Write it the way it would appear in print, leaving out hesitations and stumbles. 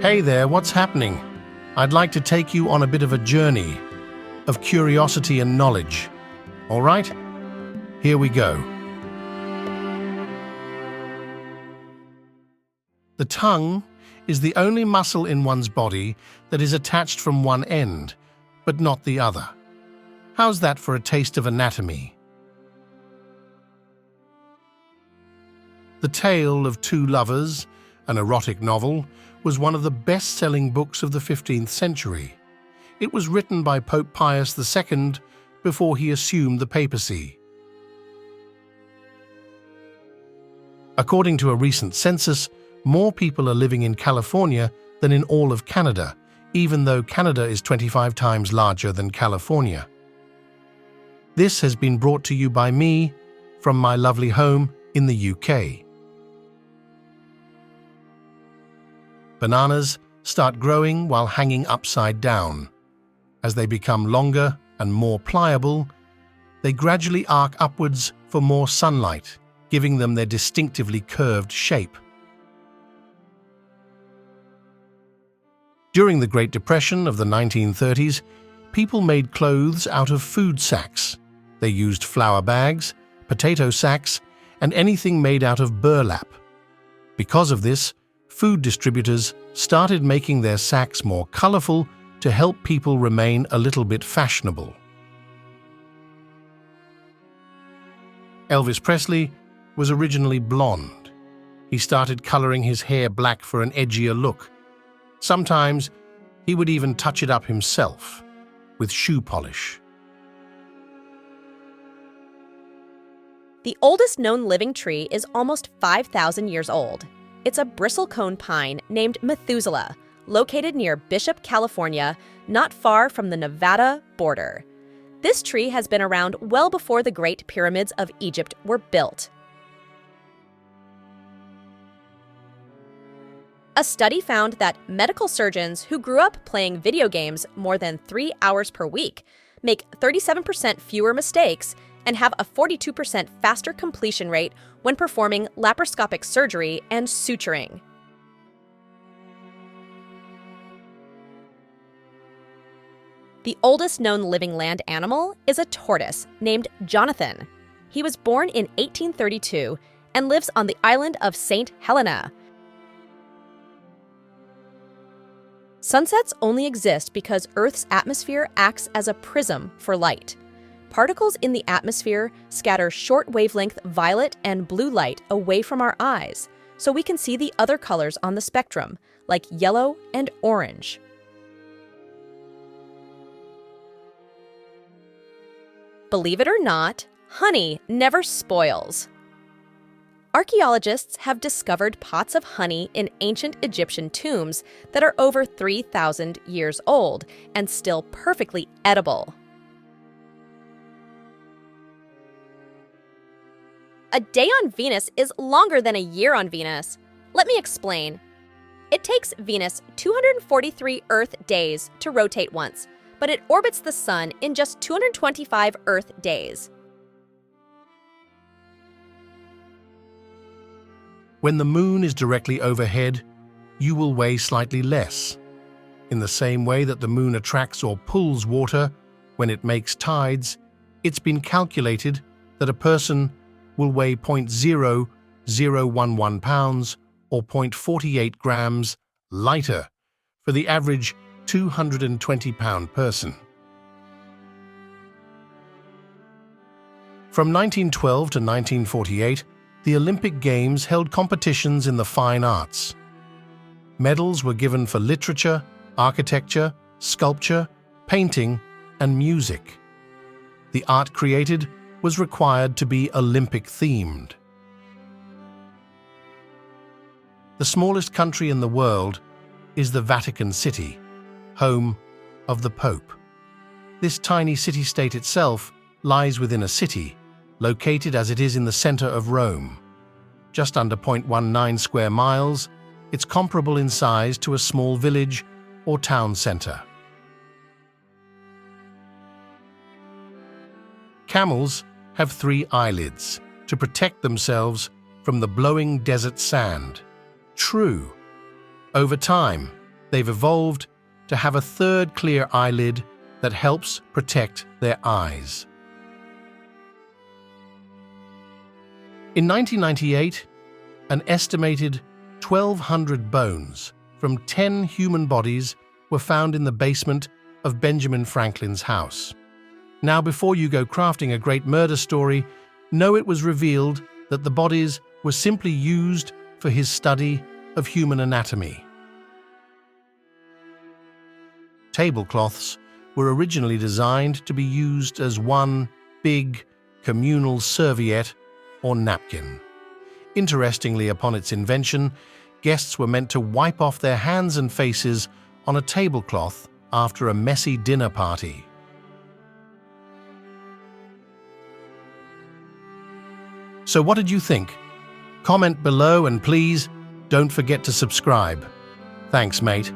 Hey there, what's happening? I'd like to take you on a bit of a journey of curiosity and knowledge. All right? Here we go. The tongue is the only muscle in one's body that is attached from one end, but not the other. How's that for a taste of anatomy? The Tale of Two Lovers, an erotic novel, was one of the best-selling books of the 15th century. It was written by Pope Pius II before he assumed the papacy. According to a recent census, more people are living in California than in all of Canada, even though Canada is 25 times larger than California. This has been brought to you by me from my lovely home in the UK. Bananas start growing while hanging upside down. As they become longer and more pliable, they gradually arc upwards for more sunlight, giving them their distinctively curved shape. During the Great Depression of the 1930s, people made clothes out of food sacks. They used flour bags, potato sacks, and anything made out of burlap. Because of this, food distributors started making their sacks more colorful to help people remain a little bit fashionable. Elvis Presley was originally blonde. He started coloring his hair black for an edgier look. Sometimes he would even touch it up himself with shoe polish. The oldest known living tree is almost 5,000 years old. It's a bristlecone pine named Methuselah, located near Bishop, California, not far from the Nevada border. This tree has been around well before the Great Pyramids of Egypt were built. A study found that medical surgeons who grew up playing video games more than 3 hours per week make 37% fewer mistakes and have a 42% faster completion rate when performing laparoscopic surgery and suturing. The oldest known living land animal is a tortoise named Jonathan. He was born in 1832 and lives on the island of St. Helena. Sunsets only exist because Earth's atmosphere acts as a prism for light. Particles in the atmosphere scatter short-wavelength violet and blue light away from our eyes, so we can see the other colors on the spectrum, like yellow and orange. Believe it or not, honey never spoils. Archaeologists have discovered pots of honey in ancient Egyptian tombs that are over 3,000 years old and still perfectly edible. A day on Venus is longer than a year on Venus. Let me explain. It takes Venus 243 Earth days to rotate once, but it orbits the Sun in just 225 Earth days. When the moon is directly overhead, you will weigh slightly less. In the same way that the moon attracts or pulls water when it makes tides, it's been calculated that a person will weigh 0.0011 pounds or 0.48 grams lighter for the average 220-pound person. From 1912 to 1948, the Olympic Games held competitions in the fine arts. Medals were given for literature, architecture, sculpture, painting, and music. The art created was required to be Olympic-themed. The smallest country in the world is the Vatican City, home of the Pope. This tiny city-state itself lies within a city, located as it is in the center of Rome. Just under 0.19 square miles, it's comparable in size to a small village or town center. Camels have 3 eyelids to protect themselves from the blowing desert sand. True. Over time, they've evolved to have a third clear eyelid that helps protect their eyes. In 1998, an estimated 1,200 bones from 10 human bodies were found in the basement of Benjamin Franklin's house. Now, before you go crafting a great murder story, know it was revealed that the bodies were simply used for his study of human anatomy. Tablecloths were originally designed to be used as one big communal serviette or napkin. Interestingly, upon its invention, guests were meant to wipe off their hands and faces on a tablecloth after a messy dinner party. So what did you think? Comment below and please don't forget to subscribe. Thanks, mate.